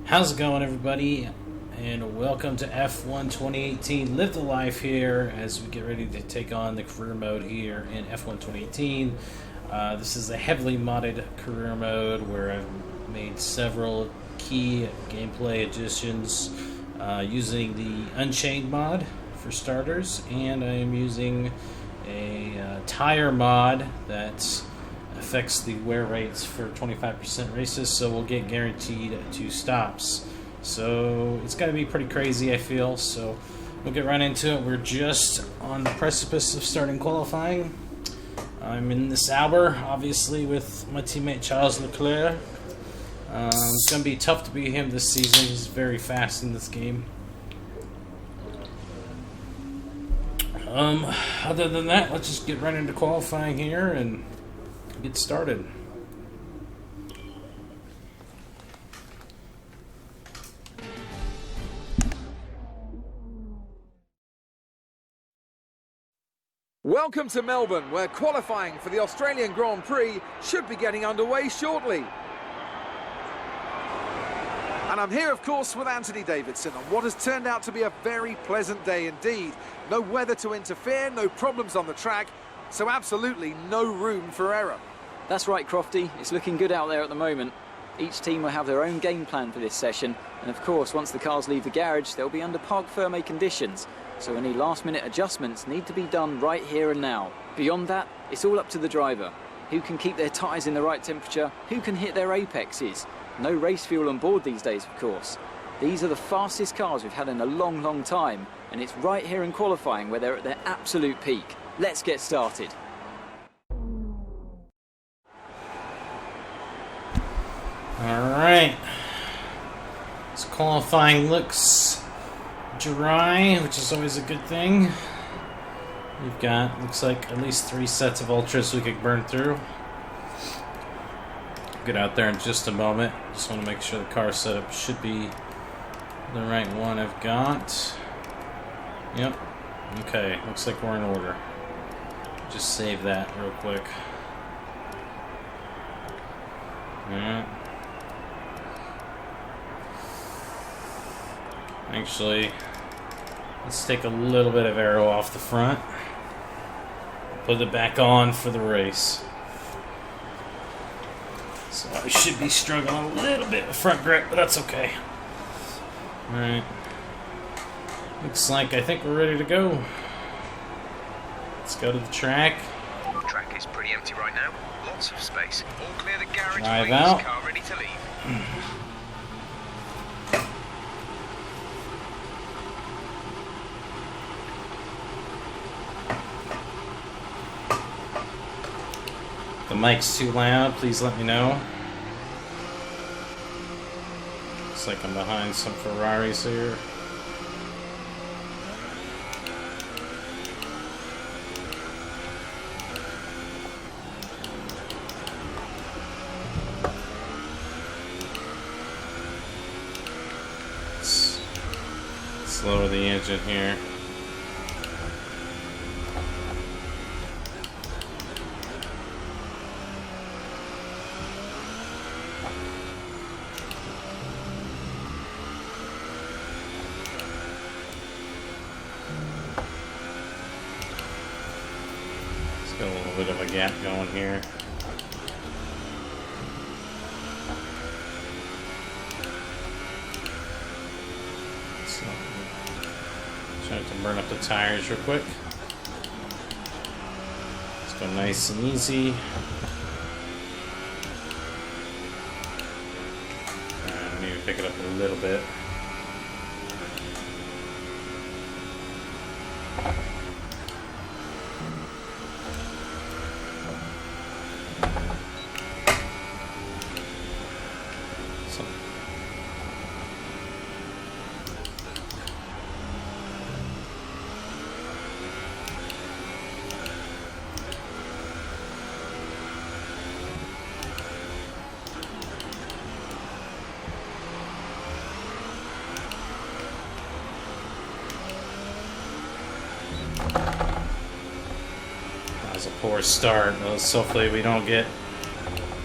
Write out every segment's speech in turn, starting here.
How's it going, everybody? And welcome to F1 2018. Live the life here as we get ready to take on the career mode here in F1 2018. This is a heavily modded career mode where I've made several key gameplay additions using the Unchained mod for starters, and I am using a Tyre mod that affects the wear rates for 25% races, so we'll get guaranteed 2 stops. So it's got to be pretty crazy, I feel. So we'll get right into it. We're just on the precipice of starting qualifying. I'm in the Sauber, obviously, with my teammate Charles Leclerc. It's going to be tough to beat him this season. He's very fast in this game. Other than that, let's just get right into qualifying here and get started. Welcome to Melbourne, where qualifying for the Australian Grand Prix should be getting underway shortly. And I'm here, of course, with Anthony Davidson on what has turned out to be a very pleasant day indeed. No weather to interfere, no problems on the track, so absolutely no room for error. That's right, Crofty. It's looking good out there at the moment. Each team will have their own game plan for this session, and of course, once the cars leave the garage, they'll be under parc fermé conditions, so any last-minute adjustments need to be done right here and now. Beyond that, it's all up to the driver. Who can keep their tyres in the right temperature? Who can hit their apexes? No race fuel on board these days, of course. These are the fastest cars we've had in a long, long time, and it's right here in qualifying where they're at their absolute peak. Let's get started. Alright, this qualifying looks dry, which is always a good thing. We've got, looks like, at least 3 sets of ultras we could burn through. Get out there in just a moment. Just want to make sure the car setup should be the right one I've got. Yep. Okay, looks like we're in order. Just save that real quick. Alright. Actually, let's take a little bit of aero off the front. Put it back on for the race. So I should be struggling a little bit with front grip, but that's okay. Alright. Looks like I think we're ready to go. Let's go to the track. The track is pretty empty right now. Lots of space. All clear the garage. Drive please. out. Car ready to leave. The mic's too loud, please let me know. Looks like I'm behind some Ferraris here. Let's lower the engine here. Got a little bit of a gap going here. So, try to burn up the tires real quick. Let's go nice and easy. I need to pick it up a little bit. was a poor start. So hopefully we don't get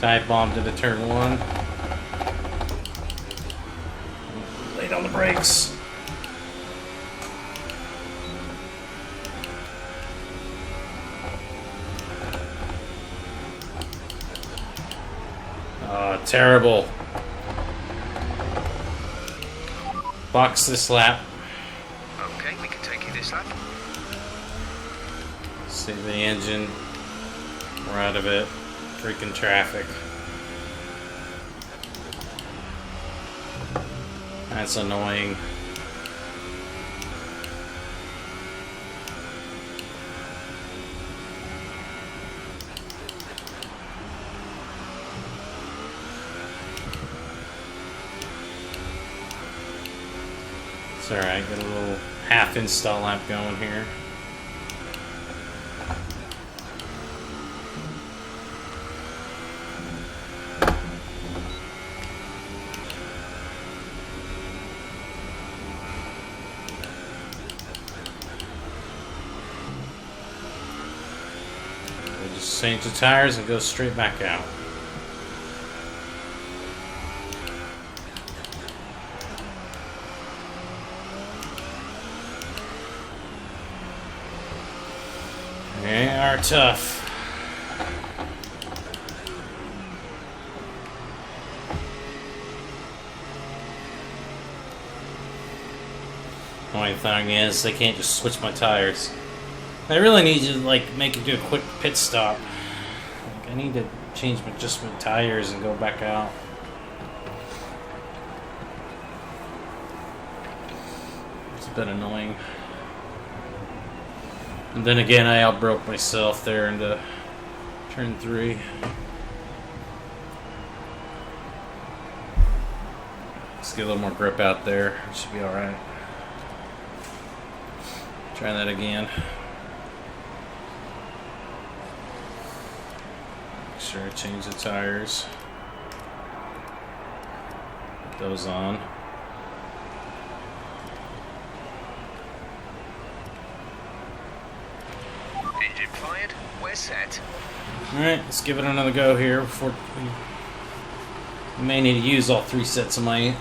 dive bombed into turn one. brakes. Terrible. Box this lap. Okay, we can take you this lap. Save the engine. We're out of it. Freaking traffic. That's annoying. It's alright, get a little half install lap going here. We'll just change the tires and go straight back out. They are tough. Only thing is, they can't just switch my tires. I really need to make it do a quick pit stop. I need to change my tires and go back out. It's a bit annoying. And then again, I outbroke myself there into turn 3. Let's get a little more grip out there. It should be alright. Try that again. Make sure I change the tires. Put those on. Engine fired. We're set. Alright, let's give it another go here before we may need to use all 3 sets of my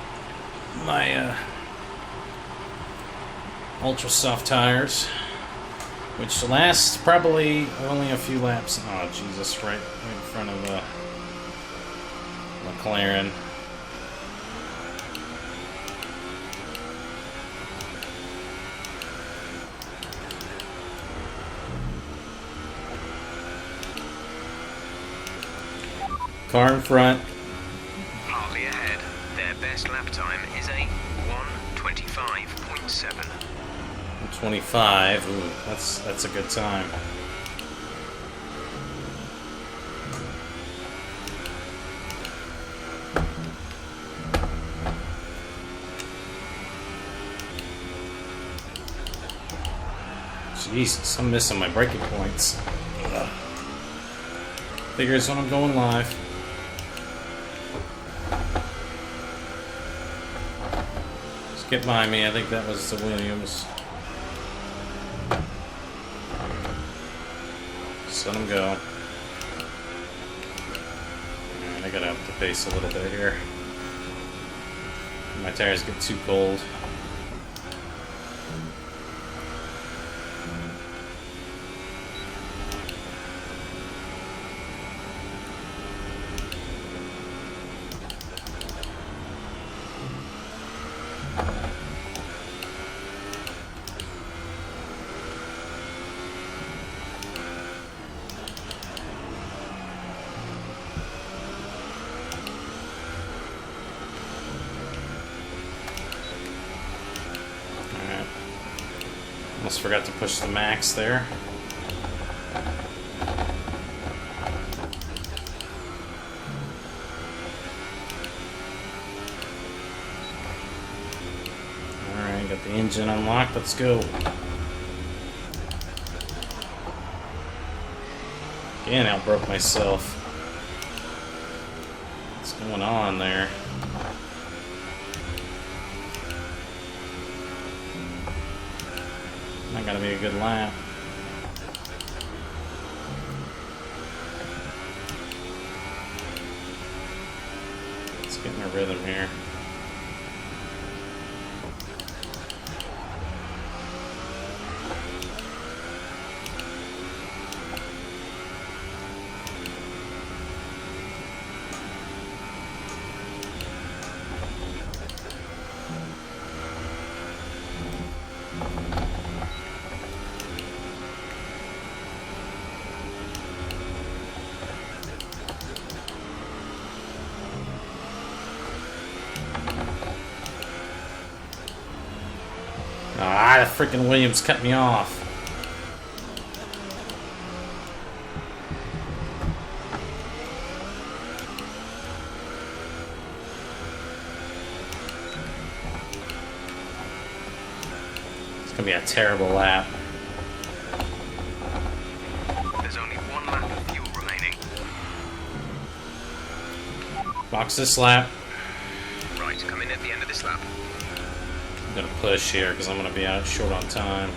ultra soft tires, which lasts probably only a few laps. Oh Jesus, right in front of the Mclaren. Car in front. Hardly ahead. Their best lap time is a 1:25.7. 25. Ooh, that's a good time. Jesus, I'm missing my braking points. Ugh. Figures when I'm going live. Get by me, I think that was the Williams. Just let him go. Alright, I gotta up the pace a little bit here. My tires get too cold. Almost forgot to push the max there. Alright, got the engine unlocked, let's go. Again, outbroke myself. What's going on there? Not gonna be a good lap. Let's get in a rhythm here. Ah, the freaking Williams cut me off. It's gonna be a terrible lap. There's only one lap of fuel remaining. Box this lap. Right, come in at the end of this lap. I'm gonna push here because I'm gonna be out short on time.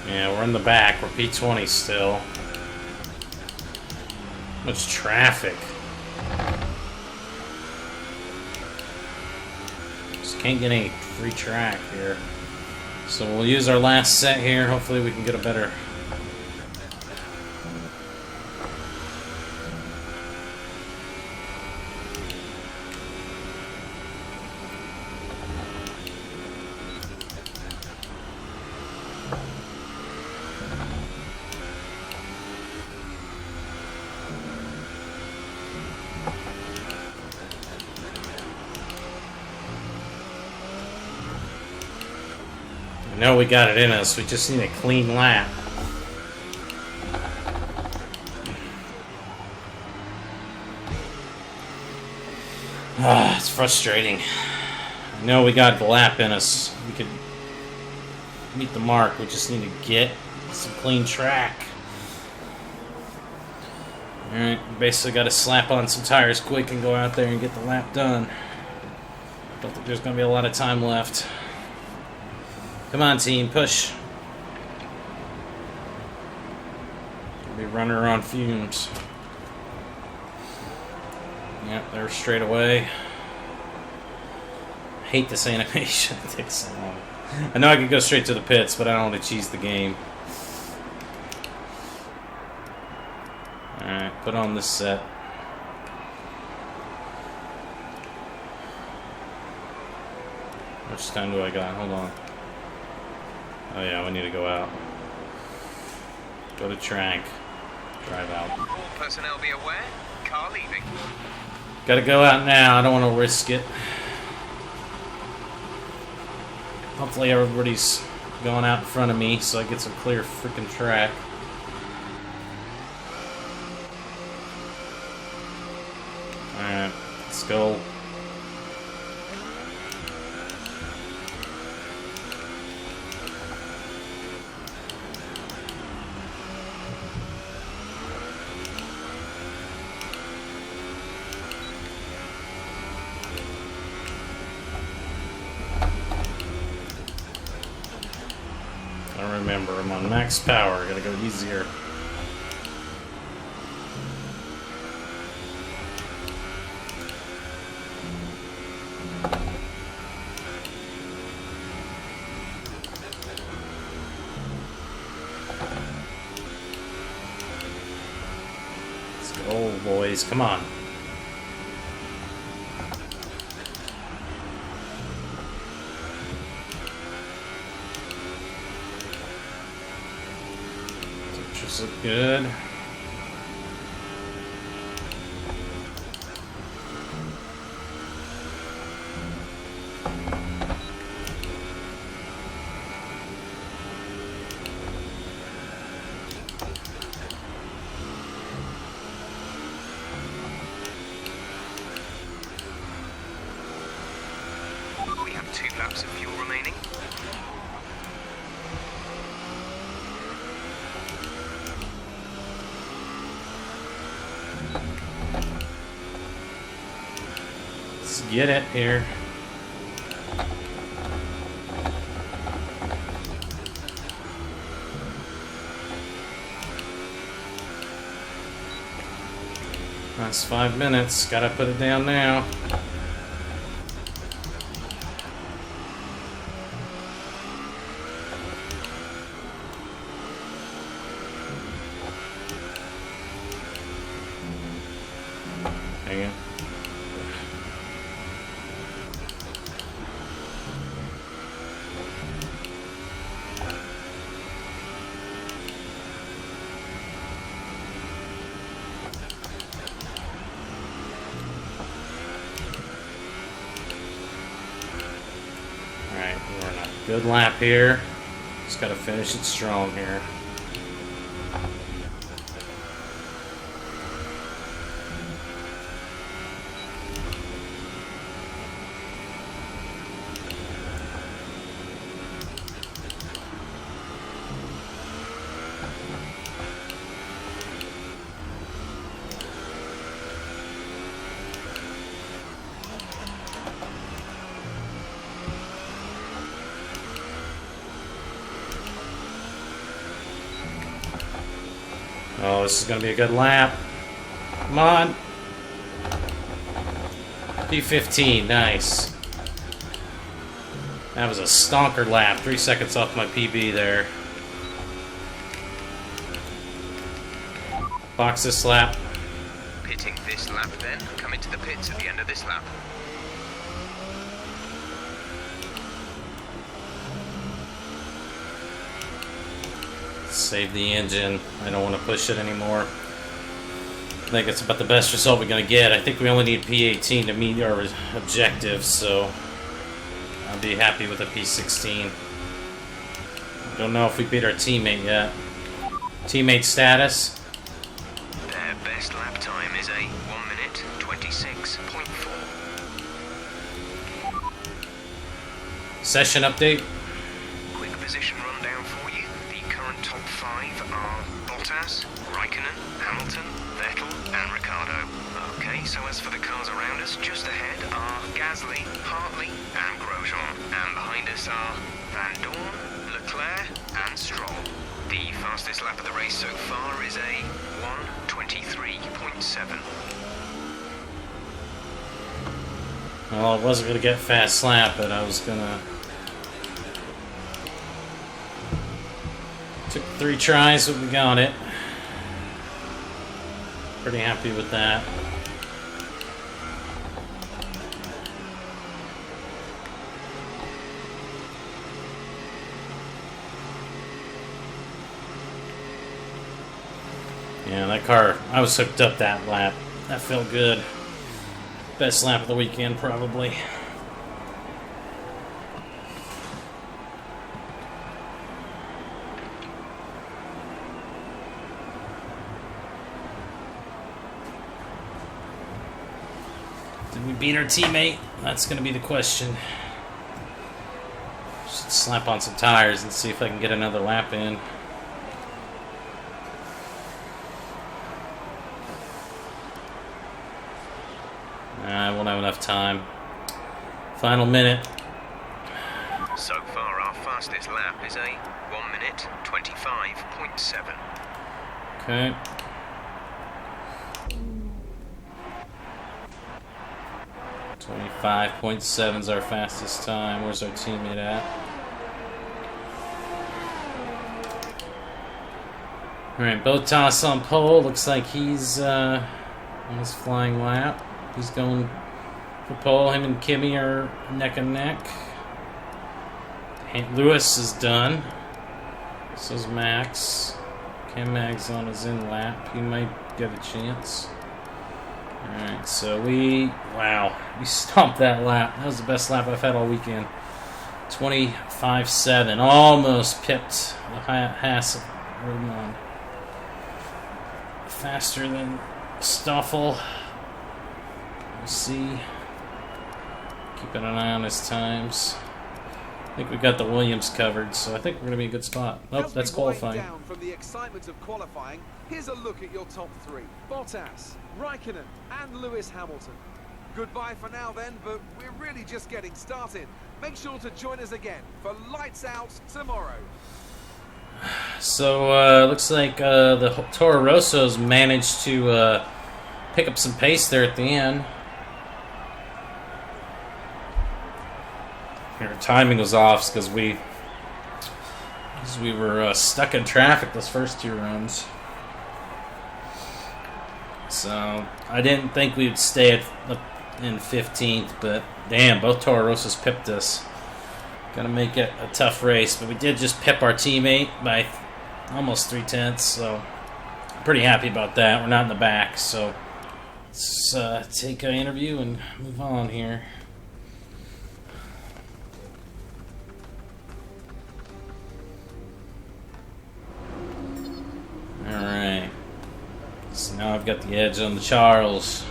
Yeah, we're in the back. We're P20 still. Much traffic. Just can't get any free track here. So we'll use our last set here. Hopefully we can get a better... I know we got it in us, we just need a clean lap. Ah, it's frustrating. I know we got the lap in us. We could meet the mark, we just need to get some clean track. Alright, basically got to slap on some tires quick and go out there and get the lap done. Don't think there's going to be a lot of time left. Come on, team, push. Be runner on fumes. Yep, they're straight away. Hate this animation. It takes so long. I know I could go straight to the pits, but I don't want to cheese the game. Alright, put on this set. How much time do I got? Hold on. Oh yeah, we need to go out. Go to track. Drive out. All personnel be aware. Car leaving. Gotta go out now. I don't want to risk it. Hopefully everybody's going out in front of me so I get some clear freaking track. Alright, let's go. Remember, I'm on max power. Gotta go easier. Let's go, boys. Come on. Look good. We have 2 laps of fuel remaining. Let's get it here. That's 5 minutes. Gotta put it down now. Hang it. Alright, we're on a good lap here. Just gotta finish it strong here. Oh, this is going to be a good lap. Come on. P15, nice. That was a stonker lap. 3 seconds off my PB there. Box this lap. Pitting this lap then. Come into the pits at the end of this lap. Save the engine. I don't want to push it anymore. I think it's about the best result we're going to get. I think we only need P18 to meet our objectives, so I'll be happy with a P16. Don't know if we beat our teammate yet. Teammate status. Their best lap time is a 1 minute 26.4. Session update. Quick position rundown for you. The current top 5 are Bottas, Raikkonen, Hamilton, Vettel and Ricciardo. Okay, so as for the cars around us, just ahead are Gasly, Hartley and Grosjean. And behind us are Van Dorn, Leclerc and Stroll. The fastest lap of the race so far is a 1:23.7. Well, I wasn't going to get fast lap, but I was going to... Took 3 tries, but we got it. Pretty happy with that. Yeah, that car, I was hooked up that lap. That felt good. Best lap of the weekend, probably. Did we beat our teammate? That's going to be the question. Should slap on some tires and see if I can get another lap in. I won't have enough time. Final minute. So far, our fastest lap is a 1 minute 25.7. Okay. .7 is our fastest time. Where's our teammate at? Alright, Bottas on pole. Looks like he's on his flying lap. He's going for pole. Him and Kimi are neck and neck. Lewis is done. So is Max. K-Mag's on his in lap. He might get a chance. Alright, so we stomped that lap. That was the best lap I've had all weekend. 25.7. Almost pipped the Haas Roman. Faster than Stoffel. We'll see. Keeping an eye on his times. I think we got the Williams covered, so I think we're going to be in a good spot. Oh, that's qualifying. Down from the excitement of qualifying, here's a look at your top 3. Bottas, Raikkonen and Lewis Hamilton. Goodbye for now then, but we're really just getting started. Make sure to join us again for Lights Out tomorrow. So, looks like the Toro Rossos managed to pick up some pace there at the end. Our timing was off because we were stuck in traffic those first 2 runs. So I didn't think we'd stay in 15th, but damn, both Toro Rossos pipped us. Gonna make it a tough race, but we did just pip our teammate by almost 3/10, so I'm pretty happy about that. We're not in the back, so let's take an interview and move on here. Alright, so now I've got the edge on the Charles.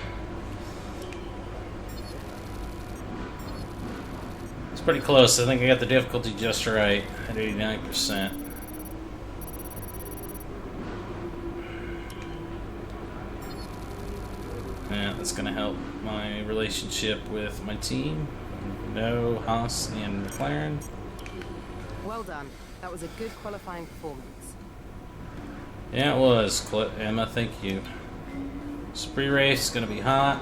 It's pretty close. I think I got the difficulty just right at 89%. Yeah, that's going to help my relationship with my team. No, Haas and McLaren. Well done. That was a good qualifying performance. Yeah, it was, Emma. Thank you. This pre-race is going to be hot.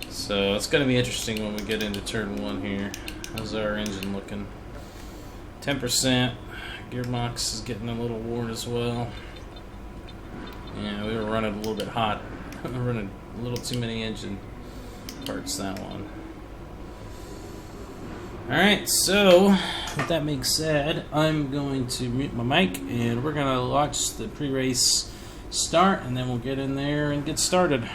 So it's going to be interesting when we get into turn 1 here. How's our engine looking? 10%. Gearbox is getting a little worn as well. Yeah, we were running a little bit hot. Running a little too many engine parts that one. Alright, so with that being said, I'm going to mute my mic and we're going to watch the pre-race start and then we'll get in there and get started.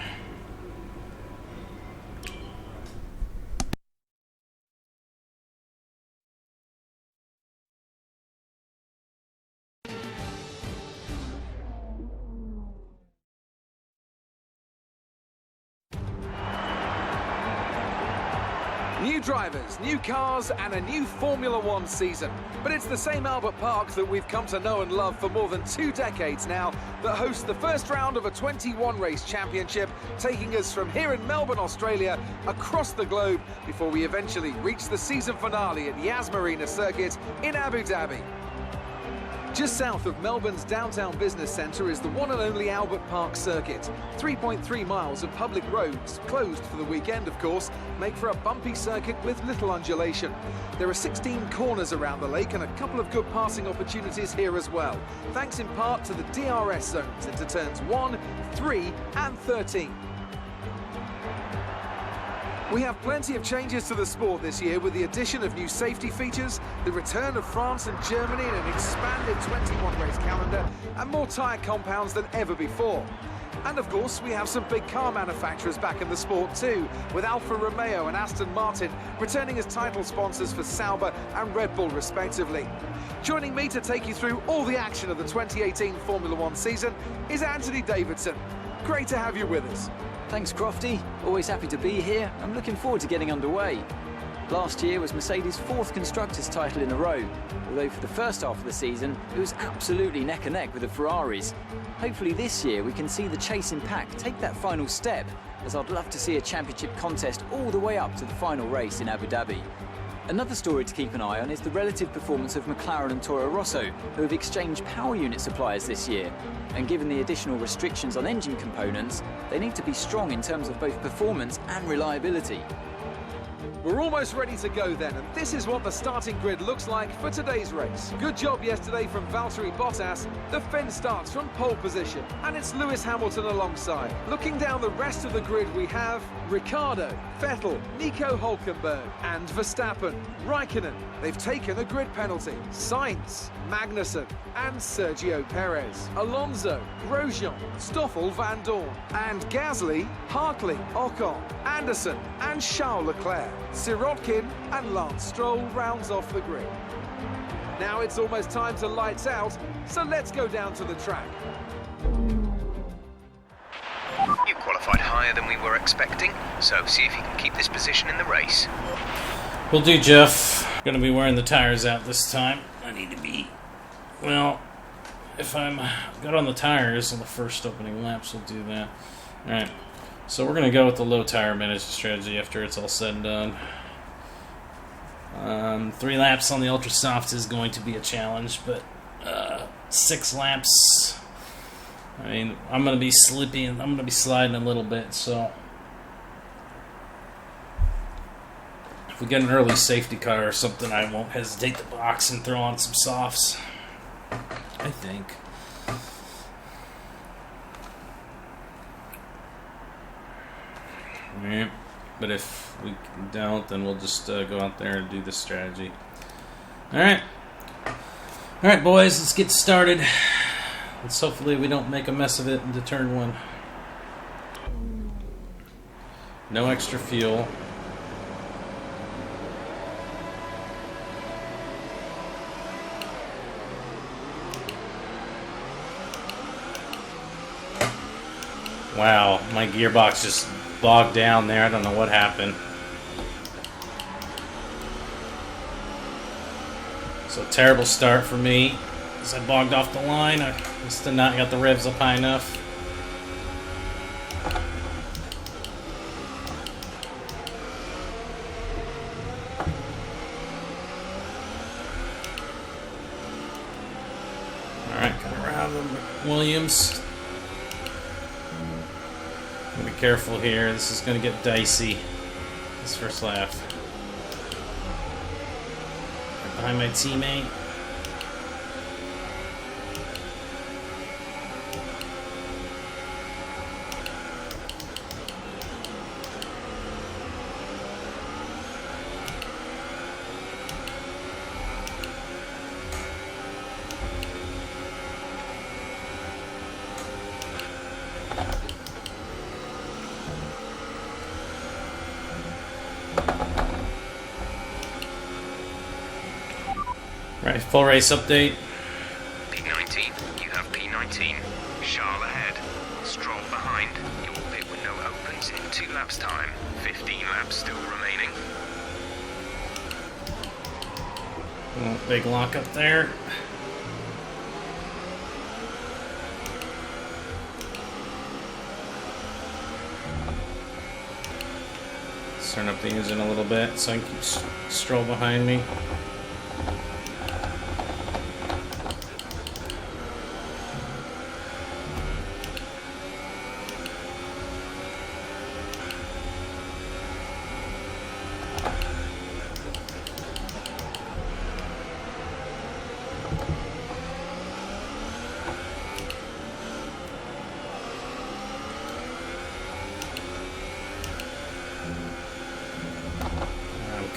New drivers, new cars, and a new Formula One season. But it's the same Albert Park that we've come to know and love for more than 2 decades now that hosts the first round of a 21-race championship, taking us from here in Melbourne, Australia, across the globe before we eventually reach the season finale at Yas Marina Circuit in Abu Dhabi. Just south of Melbourne's downtown business centre is the one and only Albert Park Circuit. 3.3 miles of public roads, closed for the weekend of course, make for a bumpy circuit with little undulation. There are 16 corners around the lake and a couple of good passing opportunities here as well, thanks in part to the DRS zones into turns 1, 3 and 13. We have plenty of changes to the sport this year with the addition of new safety features, the return of France and Germany in an expanded 21-race calendar, and more tyre compounds than ever before. And of course, we have some big car manufacturers back in the sport too, with Alfa Romeo and Aston Martin returning as title sponsors for Sauber and Red Bull respectively. Joining me to take you through all the action of the 2018 Formula One season is Anthony Davidson. Great to have you with us. Thanks, Crofty. Always happy to be here. I'm looking forward to getting underway. Last year was Mercedes' 4th Constructors' title in a row, although for the first half of the season it was absolutely neck and neck with the Ferraris. Hopefully this year we can see the chasing pack take that final step, as I'd love to see a championship contest all the way up to the final race in Abu Dhabi. Another story to keep an eye on is the relative performance of McLaren and Toro Rosso, who have exchanged power unit suppliers this year. And given the additional restrictions on engine components, they need to be strong in terms of both performance and reliability. We're almost ready to go then, and this is what the starting grid looks like for today's race. Good job yesterday from Valtteri Bottas. The Finn starts from pole position, and it's Lewis Hamilton alongside. Looking down the rest of the grid, we have Ricciardo, Vettel, Nico Hülkenberg, and Verstappen. Raikkonen, they've taken a grid penalty. Sainz, Magnussen, and Sergio Perez. Alonso, Grosjean, Stoffel Van Dorn, and Gasly, Hartley, Ocon, Anderson, and Charles Leclerc. Sirotkin and Lance Stroll rounds off the grid. Now it's almost time to lights out, so let's go down to the track. You qualified higher than we were expecting, so see if you can keep this position in the race. Will do, Jeff. Gonna be wearing the tires out this time. I need to be, well, if I'm good on the tires on the first opening laps, we'll do that. Alright, so we're gonna go with the low tire management strategy after it's all said and done. 3 laps on the ultra soft is going to be a challenge, but 6 laps, I mean, I'm gonna be slippy and I'm gonna be sliding a little bit, so if we get an early safety car or something, I won't hesitate to box and throw on some softs. I think. Alright. But if we don't, then we'll just go out there and do this strategy. Alright. Alright, boys, let's get started. Let's hopefully we don't make a mess of it into turn 1. No extra fuel. Wow, my gearbox just bogged down there. I don't know what happened. So terrible start for me as I bogged off the line. I must have not got the revs up high enough. Alright, come around the Williams. Be careful here. This is going to get dicey. This first lap. Right behind my teammate. Right, full race update. P19, you have P19. Charles ahead. Stroll behind. Your pit window opens in 2 laps' time. 15 laps still remaining. Oh, big lock up there. Let's turn up the engine a little bit so I can keep Stroll behind me.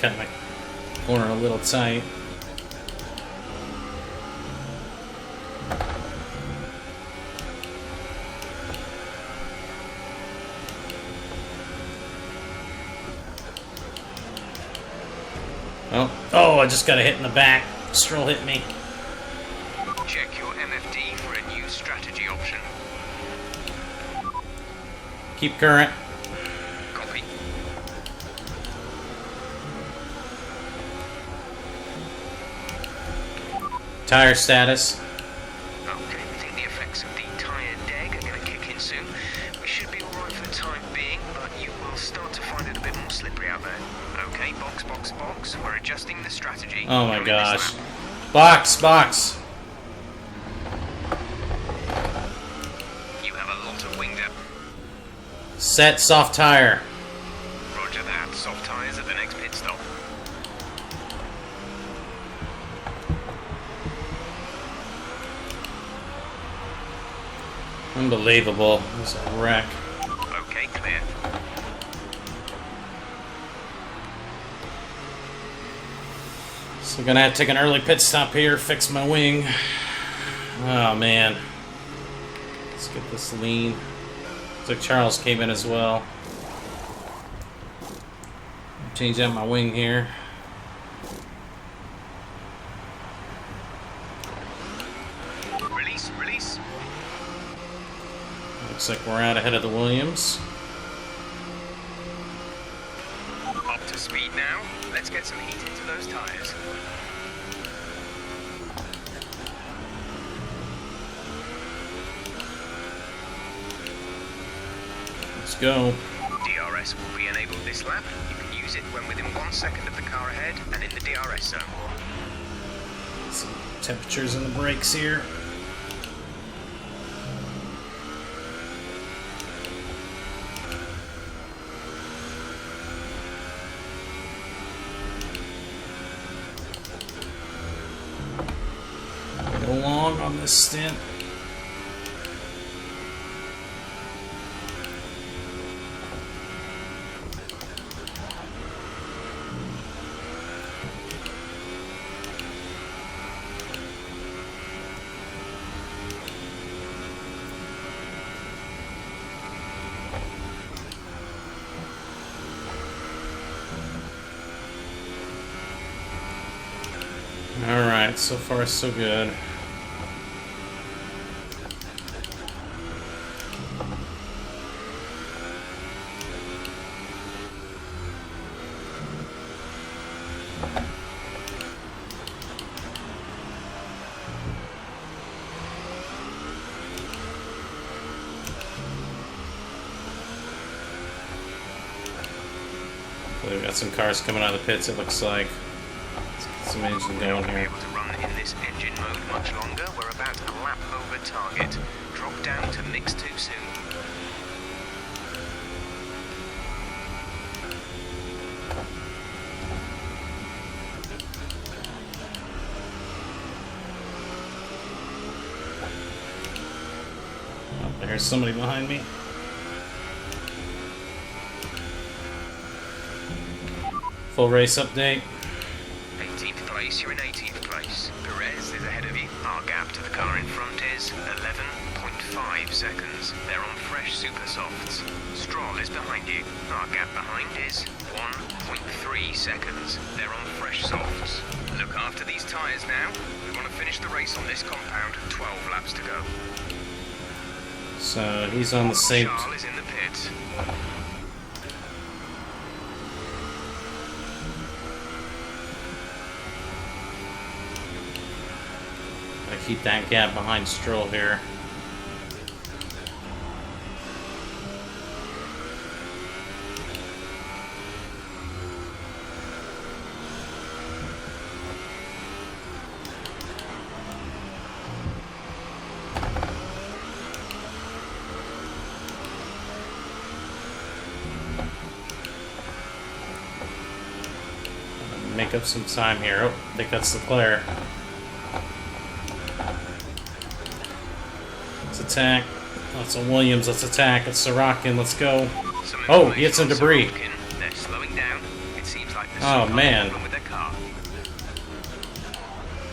Cut my corner a little tight. Oh, I just got a hit in the back. Stroll hit me. Check your MFD for a new strategy option. Keep current. Copy. Tire status. Okay, we think the effects of the Tyre deg are going to kick in soon. We should be alright for the time being, but you will start to find it a bit more slippery out there. Okay, box, box, box. We're adjusting the strategy. Oh my During gosh. this lap. Box. You have a lot of wing depth. Set soft tire. Roger that. Soft tyres at the next pit stop. Unbelievable. This is a wreck. Okay, clear. So I'm gonna have to take an early pit stop here, fix my wing. Oh man. Let's get this lean. Looks like Charles came in as well. Change out my wing here. Release. Looks like we're out ahead of the Williams. Up to speed now. Let's get some heat into those tyres. Let's go. DRS will be enabled this lap. You can use it when within 1 second of the car ahead and in the DRS zone. Some temperatures in the brakes here. Go long. long on this stint. Alright, so far so good. We've got some cars coming out of the pits, it looks like. Let's get some engine going here. Able to run in this engine mode much longer. We're about a lap over target. Drop down to mix too soon. Oh, there's somebody behind me. Full race update. 18th place, you're in 18th place. Perez is ahead of you. Our gap to the car in front is 11.5 seconds. They're on fresh super softs. Stroll is behind you. Our gap behind is 1.3 seconds. They're on fresh softs. Look after these tyres now. We want to finish the race on this compound. 12 laps to go. So he's on the same. Charles is in the pits. Gotta keep that gap behind Stroll here. Make up some time here. Oh, I think that's Leclerc. Let's attack. That's a Williams. Let's attack. It's Sorokin. Let's go. Oh, he hit some debris. They're slowing down. It seems like Oh, man. with their car.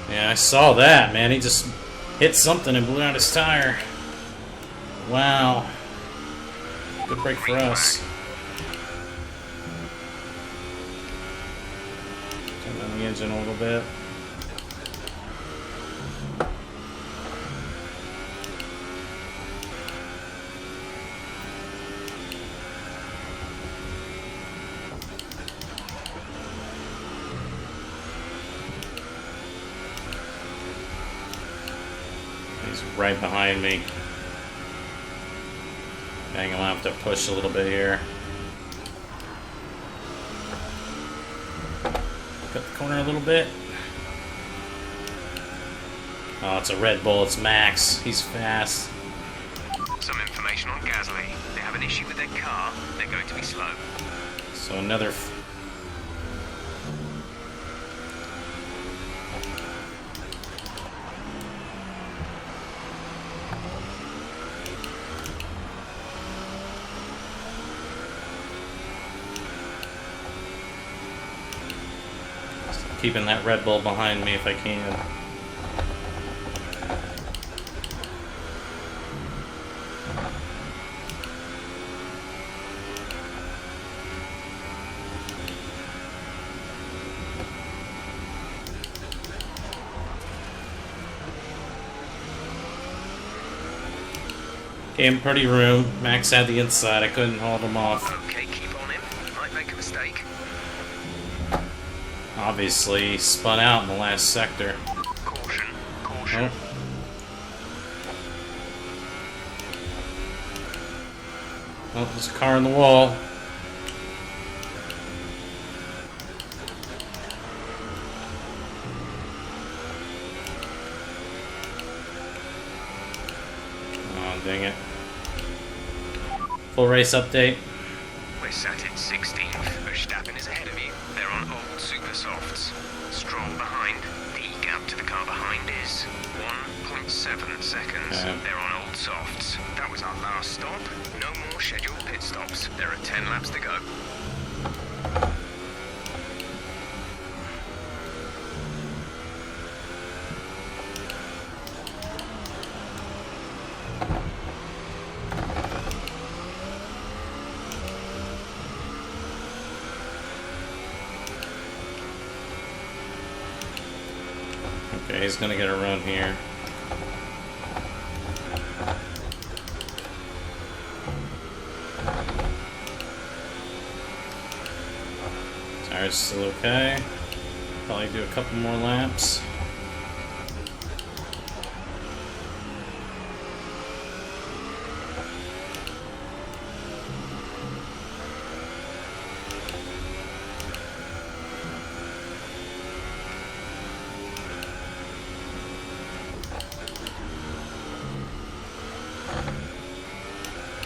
Yeah, I saw that, man. He just hit something and blew out his tire. Wow. Good break for us. Turn down the engine a little bit. He's right behind me. Dang, I'm gonna have to push a little bit here. Cut the corner a little bit. Oh, it's a Red Bull. It's Max. He's fast. Some information on Gasly. They have an issue with their car. They're going to be slow. So another. Keeping that Red Bull behind me if I can. Gave him pretty room. Max had the inside. I couldn't hold him off. Okay, keep on him. He might make a mistake. Obviously, he spun out in the last sector. Caution, caution. Oh, there's a car in the wall. Oh, dang it. Full race update. We're sat in 16th. Verstappen is ahead of you. They're on old super softs. Stroll behind. The gap to the car behind behind is 1.7 seconds. Okay. They're on old softs. That was our last stop. No more scheduled pit stops. There are 10 laps to go. Okay, he's gonna get a run here. Tire's still okay. Probably do a couple more laps.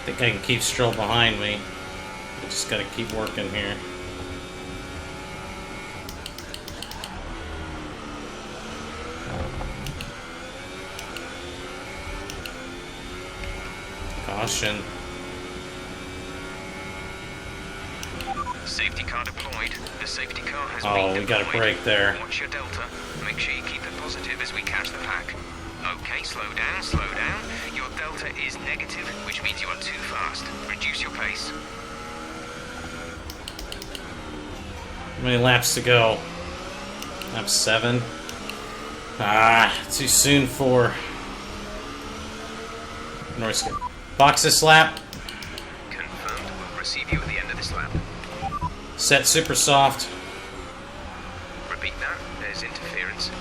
I think I can keep Stroll behind me. I just gotta keep working here. Caution. Safety car deployed. The safety car has been Oh, deployed. we got a break there. Watch your delta. Make sure you keep it positive as we catch the pack. Okay, slow down, slow down. Your delta is negative, which means you are too fast. Reduce your pace. How many laps to go? Lap 7. Ah, too soon for Norris. Box this lap. Confirmed. We'll receive you at the end of this lap. Set super soft. Repeat that. There's interference.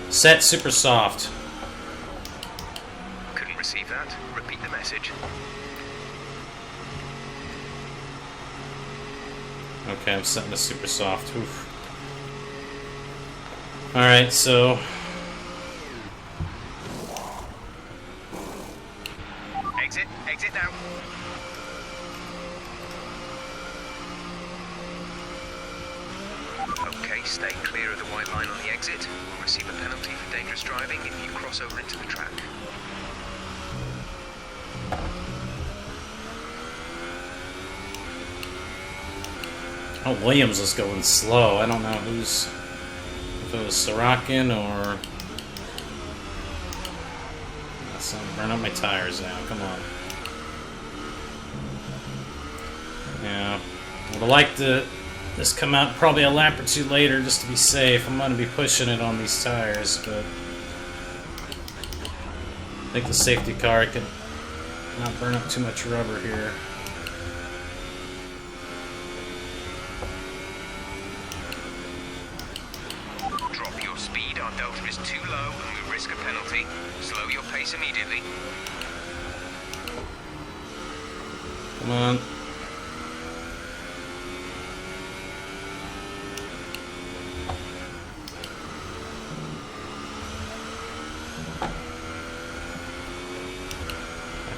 Set super soft. Couldn't receive that. Repeat the message. Okay, I'm setting the super soft. Oof. Alright, so Exit now. Okay, stay clear of the white line on the exit. We'll receive a penalty for dangerous driving if you cross over into the track. oh, Williams was going slow. I don't know if it was Sorokin or. I'm burning up my tires now. Come on. Yeah, would have liked this come out probably a lap or two later just to be safe. I'm going to be pushing it on these tires, but I think the safety car can not burn up too much rubber here. Drop your speed. Our delta is too low and we risk a penalty. Slow your pace immediately. Come on.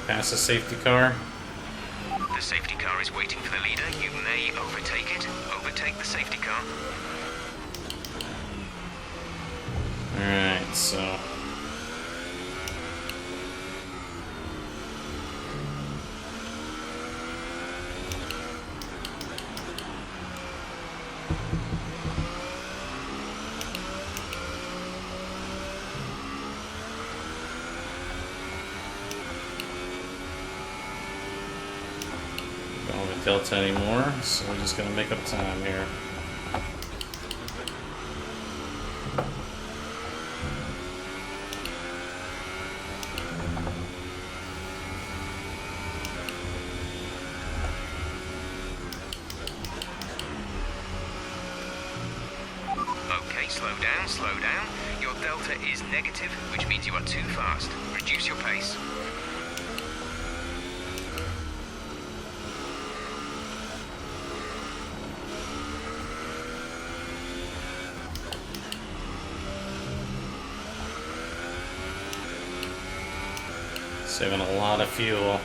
Pass the safety car. The safety car is waiting for the leader. You may overtake it. Overtake the safety car. Alright, so. Don't have a delta anymore, so we're just gonna make up time here. Okay, slow down, slow down. Your delta is negative, which means you are too fast. Reduce your pace. Saving a lot of fuel.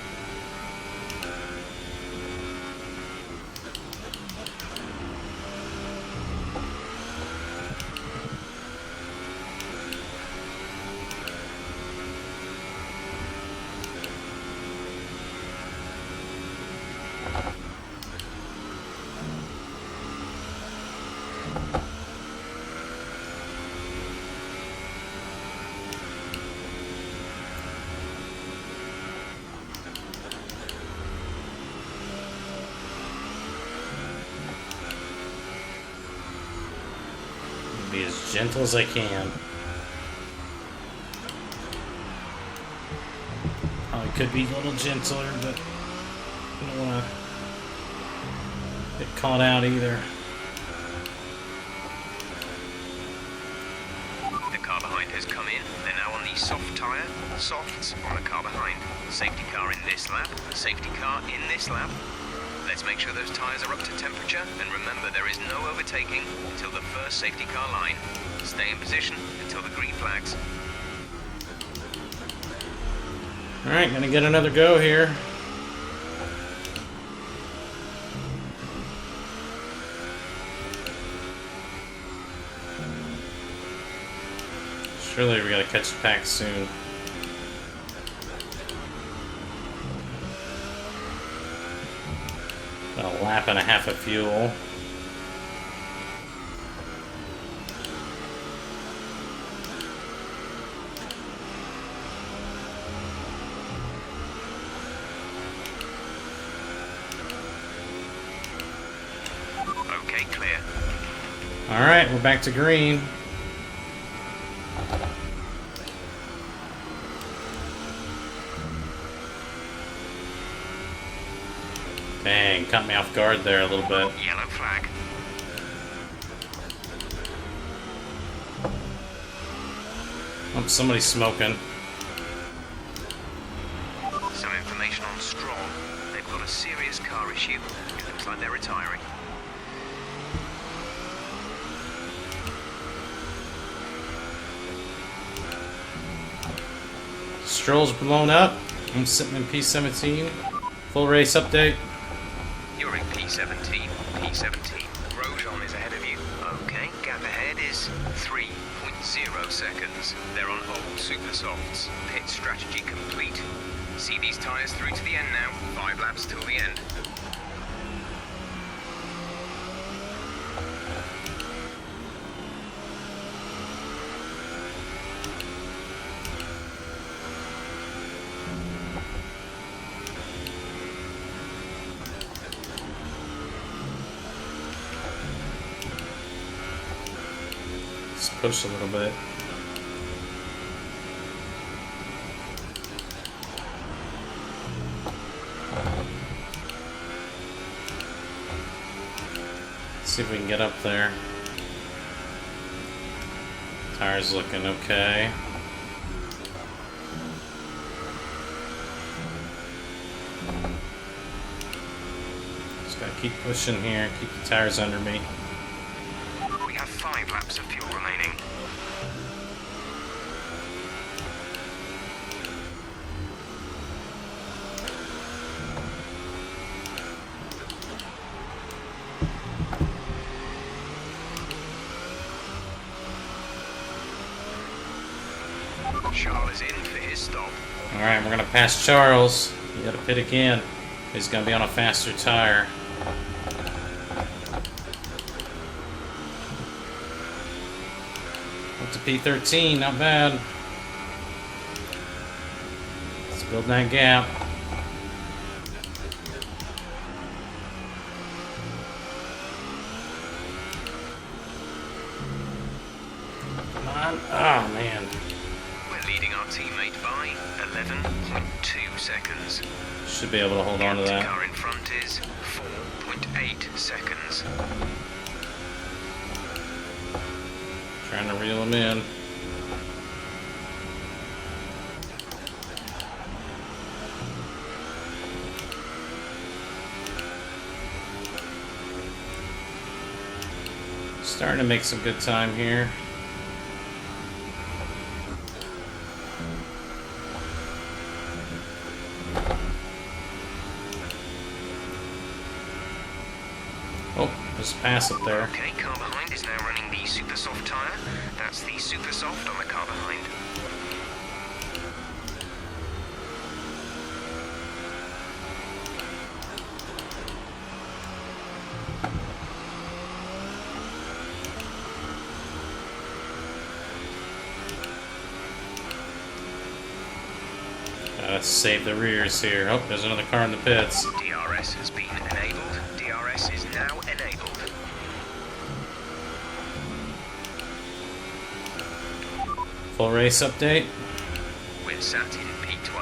gentle as I can. Probably could be a little gentler, but I don't want to get caught out either. The car behind has come in. They're now on the soft tyre. Softs on the car behind. Safety car in this lap. Safety car in this lap. Let's make sure those tyres are up to temperature, and remember there is no overtaking until the first safety car line. Stay in position until the green flags. Alright, gonna get another go here. Surely we gotta catch the pack soon. About a lap and a half of fuel. Okay, clear. Alright, we're back to green. Dang, caught me off guard there a little bit. Yellow flag. Oh, somebody's smoking. Some information on Stroll. They've got a serious car issue. It looks like they're retiring. Stroll's blown up. I'm sitting in P17. Full race update. You're in P17. P17. Grosjean is ahead of you. Okay, gap ahead is 3.0 seconds. They're on old super softs. Pit strategy complete. See these tyres through to the end now. 5 laps till the end. Let's push a little bit. See if we can get up there. Tire's looking okay. Just gotta keep pushing here, keep the tires under me. We have 5 laps of fuel remaining. Charles is in for his stop. Alright, we're gonna pass Charles. You gotta pit again. He's gonna be on a faster tire. Up to P13, not bad. Let's build that gap. Come on. Oh, man. We're leading our teammate by 11.2 seconds. Should be able to hold on to The that. car in front is 4.8 seconds. Trying to reel him in. Starting to make some good time here. Oh, there's a pass up there. Okay, car behind is now running the super soft tyre. That's the super soft on the car behind. Gotta save the rears here. Oh, there's another car in the pits. DRS has been enabled. DRS is now enabled. Full race update. We're sat in P12.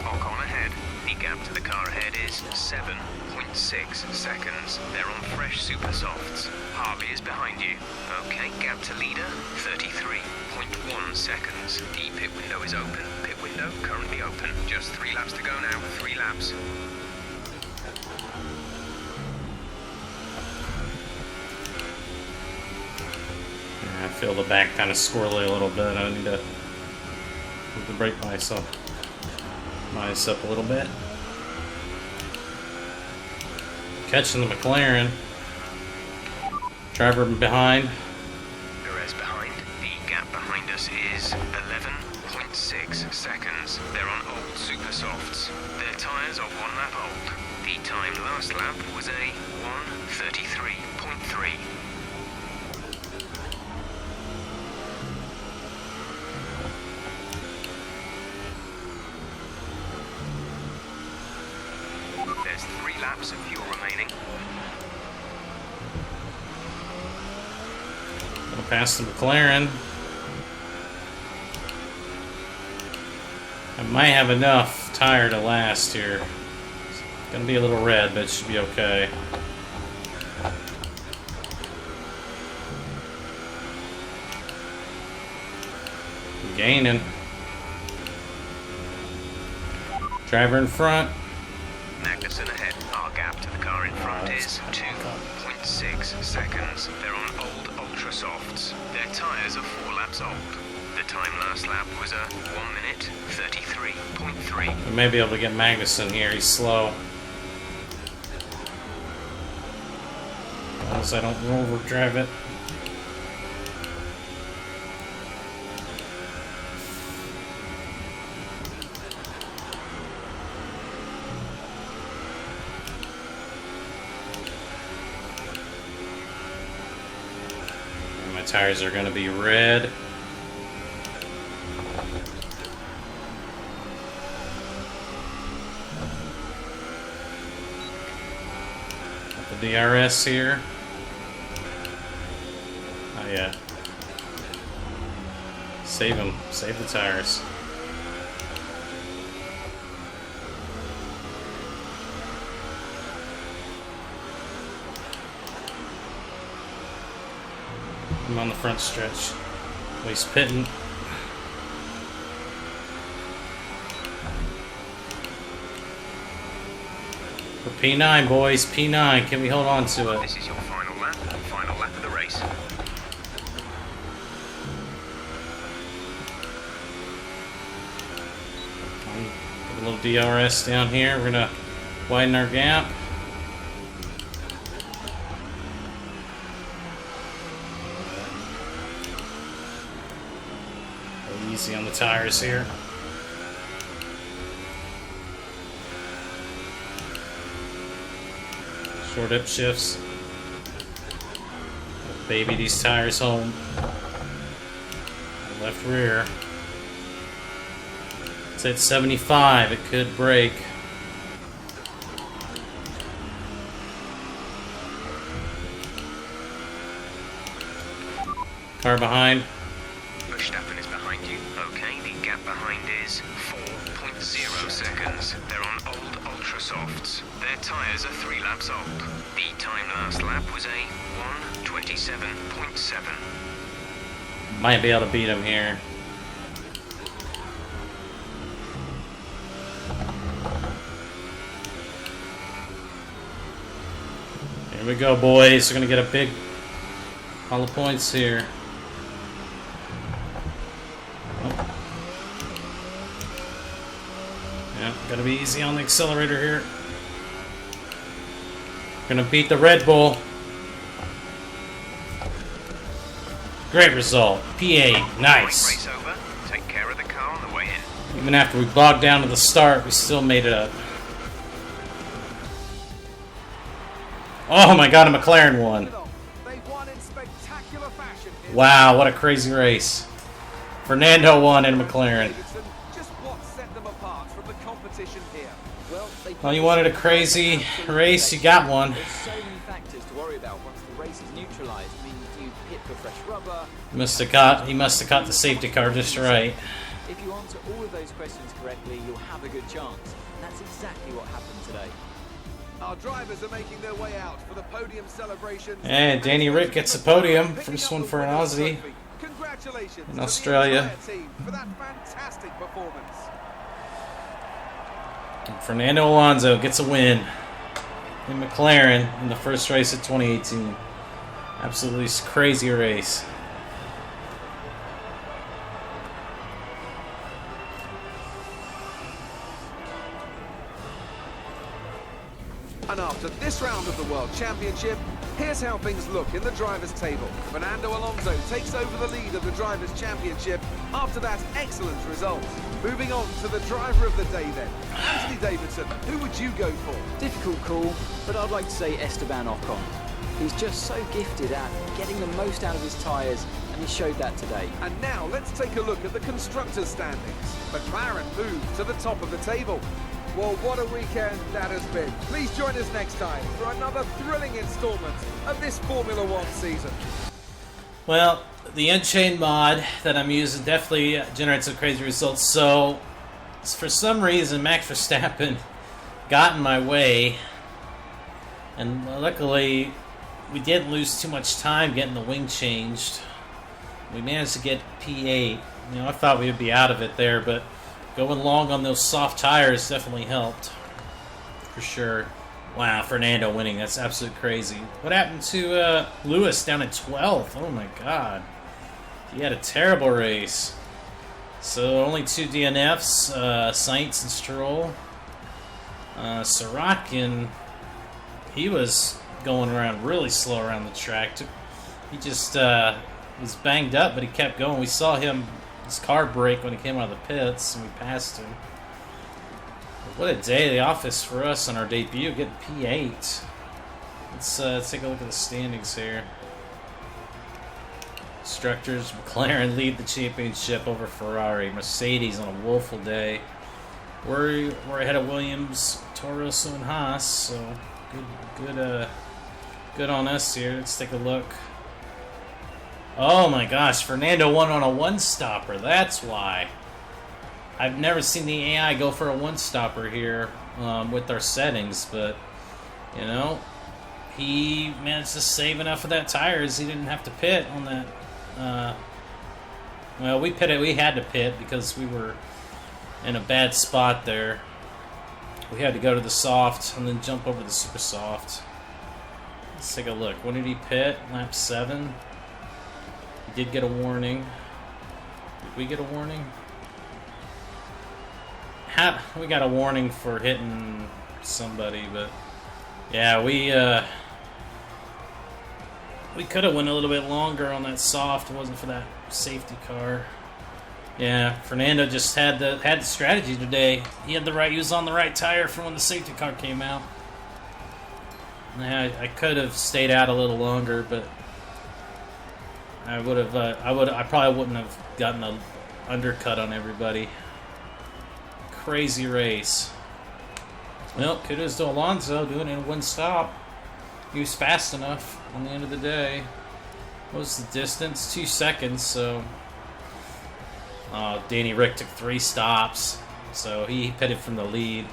Ocon ahead. The gap to the car ahead is 7.6 seconds. They're on fresh super softs. Harvey is behind you. Okay, gap to leader, 33.1 seconds. The pit window is open. Pit window currently open. Just 3 laps to go now. 3 laps. I feel the back kind of squirrely a little bit. I need to move the brake myself. Minus up a little bit. Catching the McLaren. Driver behind. Perez behind. The gap behind us is 11.6 seconds. They're on old super softs. Their tyres are 1 lap old. The time last lap was a 1:33.3. There's 3 laps of fuel remaining. Gonna pass the McLaren. I might have enough tire to last here. It's gonna be a little red, but it should be okay. I'm gaining. Driver in front. Magnussen ahead. Our gap to the car in front is 2.6 seconds. They're on old ultra softs. Their tyres are 4 laps old. The time last lap was a 1:33.3. We may be able to get Magnussen here. He's slow. Unless I don't overdrive it. And my tires are going to be red. The DRS here. Oh yeah. Save them. Save the tires. I'm on the front stretch. Oh, he's pitting. For P9, boys. P9. Can we hold on to it? This is your final lap of the race. Put a little DRS down here. We're gonna widen our gap. Go easy on the tires here. Short hip shifts. Baby these tires home. Left rear. It's at 75. It could break. Car behind. Verstappen is behind you. Okay, the gap behind is 4.0 seconds. They're on old ultra softs. Their tyres are 3 laps old. The time last lap was a 1:27.7. Might be able to beat him here. Here we go, boys. We're gonna get a big haul of points here. Oh. Yeah, gotta be easy on the accelerator here. Gonna beat the Red Bull. Great result. P8. Nice. Race over. Take care of the car on the way in. Even after we bogged down to the start, we still made it up. Oh my god, a McLaren won. They won in spectacular fashion here. Wow, what a crazy race. Fernando won in McLaren. Just what set them apart from the competition here? Well, they Well, you wanted a crazy race, you got one. There's so many factors to worry about once the race is neutralised. I mean, do you pit for fresh rubber? He must have caught the safety car just right. If you answer all of those questions correctly, you'll have a good chance. And that's exactly what happened today. Our drivers are making their way out for the podium celebrations. And Danny Rick gets a podium. First one for an Aussie Congratulations in Australia. to the entire team for that fantastic performance. And Fernando Alonso gets a win in McLaren in the first race of 2018. Absolutely crazy race. And after this round of the World Championship, here's how things look in the Drivers' Table. Fernando Alonso takes over the lead of the Drivers' Championship after that excellent result. Moving on to the driver of the day then. Anthony Davidson, who would you go for? Difficult call, but I'd like to say Esteban Ocon. He's just so gifted at getting the most out of his tyres, and he showed that today. And now let's take a look at the Constructors' standings. McLaren moved to the top of the table. Well, what a weekend that has been. Please join us next time for another thrilling instalment of this Formula One season. Well, the Unchained mod that I'm using definitely generates some crazy results. So, for some reason, Max Verstappen got in my way. And luckily, we didn't lose too much time getting the wing changed. We managed to get P8. You know, I thought we would be out of it there, but going long on those soft tires definitely helped, for sure. Wow, Fernando winning. That's absolutely crazy. What happened to Lewis down at 12th? Oh my god. He had a terrible race. So only 2 DNFs, Sainz and Stroll. Sorokin, he was going around really slow around the track. He just was banged up, but he kept going. We saw his car break when he came out of the pits, and we passed him. What a day of the office for us on our debut, getting P8. Let's take a look at the standings here. Constructors, McLaren lead the championship over Ferrari. Mercedes on a woeful day. We're ahead of Williams, Toro Rosso, and Haas. So good on us here. Let's take a look. Oh my gosh, Fernando won on a one-stopper. That's why. I've never seen the AI go for a one-stopper here with our settings, but, you know, he managed to save enough of that tires. He didn't have to pit on that. Well, we had to pit because we were in a bad spot there. We had to go to the soft and then jump over the super soft. Let's take a look. When did he pit? Lap 7. He did get a warning. Did we get a warning? We got a warning for hitting somebody, but yeah, we could have went a little bit longer on that soft. It wasn't for that safety car. Yeah, Fernando just had the strategy today. He was on the right tire for when the safety car came out. Yeah, I could have stayed out a little longer, but I probably wouldn't have gotten an undercut on everybody. Crazy race. Well, kudos to Alonso doing it in one stop. He was fast enough on the end of the day. What was the distance? 2 seconds, so... Danny Rick took 3 stops, so he pitted from the lead.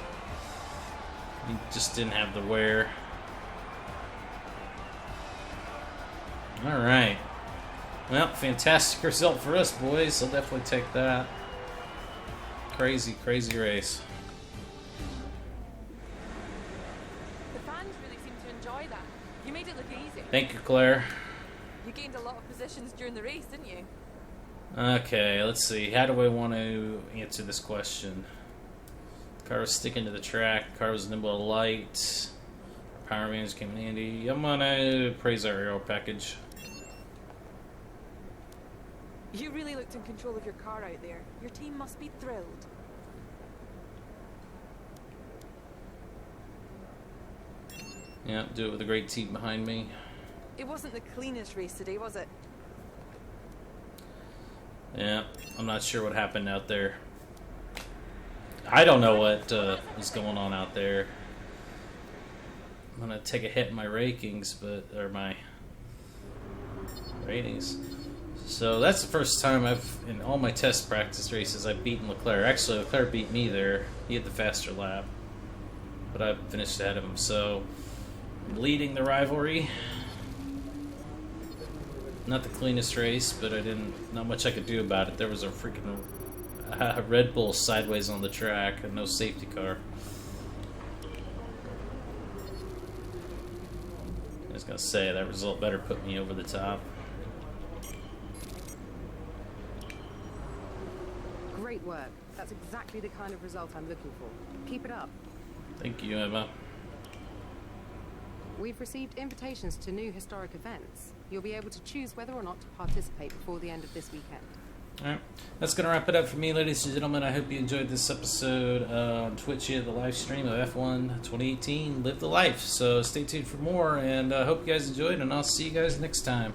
He just didn't have the wear. Alright. Well, fantastic result for us, boys. I'll definitely take that. Crazy, crazy race. The fans really seem to enjoy that. You made it look easy. Thank you, Claire. You gained a lot of positions during the race, didn't you? Okay, let's see. How do I want to answer this question? Car was sticking to the track. Car was nimble and light. Power management came in handy. I'm gonna praise our aero package. You really looked in control of your car out there. Your team must be thrilled. Yeah, do it with a great team behind me. It wasn't the cleanest race today, was it? Yeah, I'm not sure what happened out there. I don't know what is going on out there. I'm gonna take a hit in my rankings, or my ratings. So that's the first time in all my test practice races, I've beaten Leclerc. Actually, Leclerc beat me there. He had the faster lap, but I finished ahead of him. So I'm leading the rivalry. Not the cleanest race, but not much I could do about it. There was a freaking Red Bull sideways on the track and no safety car. I was gonna say that result better put me over the top. Great work. That's exactly the kind of result I'm looking for. Keep it up. Thank you, Emma. We've received invitations to new historic events. You'll be able to choose whether or not to participate before the end of this weekend. Alright, that's going to wrap it up for me, ladies and gentlemen. I hope you enjoyed this episode on Twitch here, the live stream of F1 2018 Live the Life. So stay tuned for more, and I hope you guys enjoyed, and I'll see you guys next time.